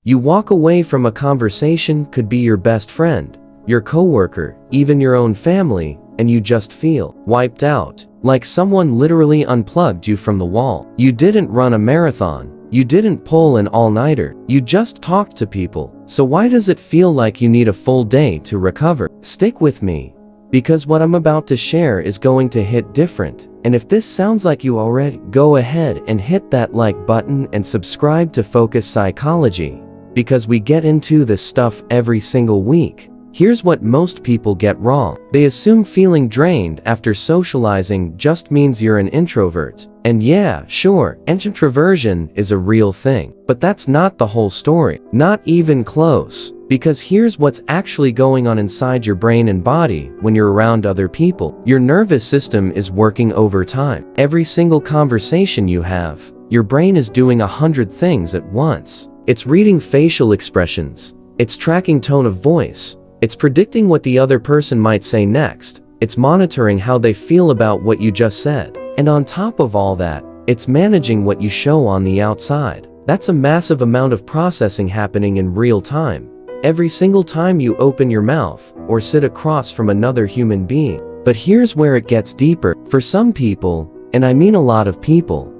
You walk away from a conversation, could be your best friend, your coworker, even your own family, and you just feel wiped out, like someone literally unplugged you from the wall. You didn't run a marathon. You didn't pull an all-nighter. You just talked to people. So why does it feel like you need a full day to recover? Stick with me, because what I'm about to share is going to hit different. And if this sounds like you already, go ahead and hit that like button and subscribe to Focus Psychology, because we get into this stuff every single week. Here's what most people get wrong. They assume feeling drained after socializing just means you're an introvert. And yeah, sure, introversion is a real thing. But that's not the whole story. Not even close. Because here's what's actually going on inside your brain and body when you're around other people. Your nervous system is working overtime. Every single conversation you have, your brain is doing 100 things at once. It's reading facial expressions. It's tracking tone of voice. It's predicting what the other person might say next. It's monitoring how they feel about what you just said. And on top of all that, it's managing what you show on the outside. That's a massive amount of processing happening in real time, every single time you open your mouth or sit across from another human being. But here's where it gets deeper. For some people, and I mean a lot of people,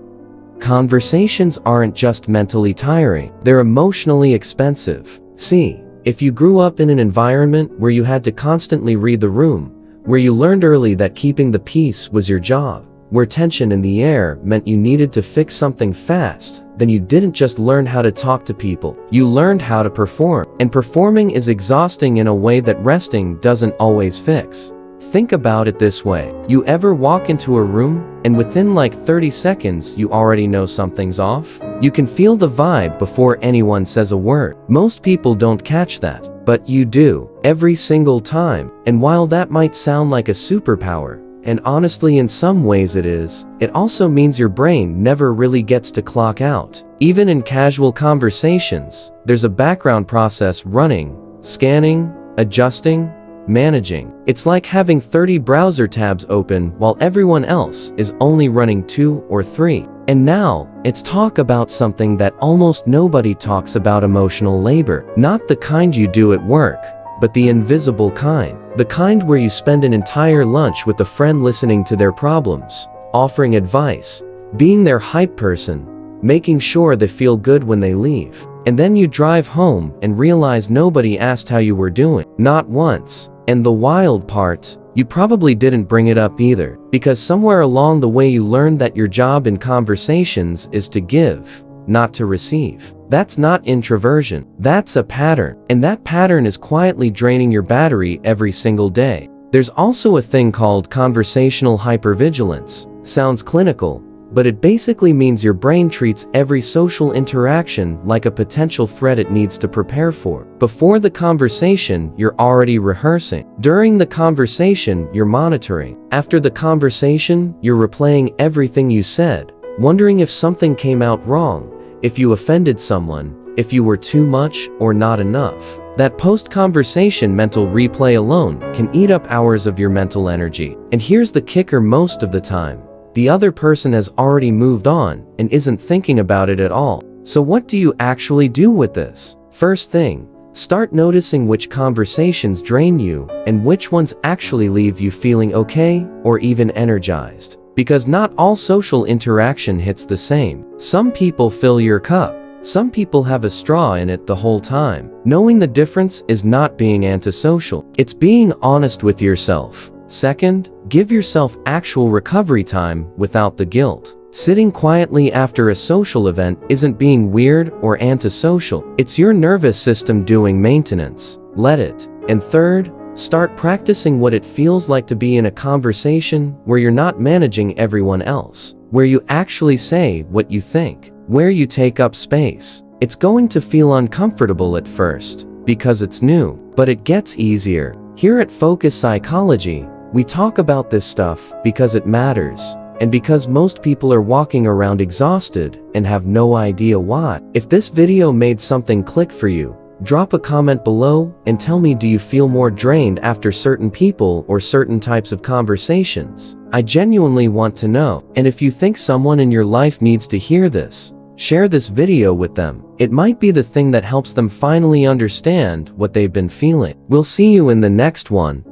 conversations aren't just mentally tiring, they're emotionally expensive. See, if you grew up in an environment where you had to constantly read the room, where you learned early that keeping the peace was your job, where tension in the air meant you needed to fix something fast, then you didn't just learn how to talk to people, you learned how to perform. And performing is exhausting in a way that resting doesn't always fix. Think about it this way. You ever walk into a room, and within like 30 seconds you already know something's off? You can feel the vibe before anyone says a word. Most people don't catch that, but you do, every single time. And while that might sound like a superpower, and honestly in some ways it is, it also means your brain never really gets to clock out. Even in casual conversations, there's a background process running, scanning, adjusting, managing. It's like having 30 browser tabs open while everyone else is only running 2 or 3. And now, let's talk about something that almost nobody talks about: emotional labor. Not the kind you do at work, but the invisible kind. The kind where you spend an entire lunch with a friend listening to their problems, offering advice, being their hype person, making sure they feel good when they leave. And then you drive home and realize nobody asked how you were doing. Not once. And the wild part, you probably didn't bring it up either, because somewhere along the way you learned that your job in conversations is to give, not to receive. That's not introversion. That's a pattern. And that pattern is quietly draining your battery every single day. There's also a thing called conversational hypervigilance. Sounds clinical, but it basically means your brain treats every social interaction like a potential threat it needs to prepare for. Before the conversation, you're already rehearsing. During the conversation, you're monitoring. After the conversation, you're replaying everything you said, wondering if something came out wrong, if you offended someone, if you were too much or not enough. That post-conversation mental replay alone can eat up hours of your mental energy. And here's the kicker: most of the time, the other person has already moved on and isn't thinking about it at all. So what do you actually do with this? First thing, start noticing which conversations drain you and which ones actually leave you feeling okay or even energized. Because not all social interaction hits the same. Some people fill your cup. Some people have a straw in it the whole time. Knowing the difference is not being antisocial. It's being honest with yourself. Second, give yourself actual recovery time without the guilt. Sitting quietly after a social event isn't being weird or antisocial. It's your nervous system doing maintenance. Let it. And third, start practicing what it feels like to be in a conversation where you're not managing everyone else, where you actually say what you think, where you take up space. It's going to feel uncomfortable at first, because it's new, but it gets easier. Here at Focus Psychology, we talk about this stuff because it matters, and because most people are walking around exhausted and have no idea why. If this video made something click for you, drop a comment below and tell me, do you feel more drained after certain people or certain types of conversations? I genuinely want to know. And if you think someone in your life needs to hear this, Share this video with them. It might be the thing that helps them finally understand what they've been feeling. We'll see you in the next one.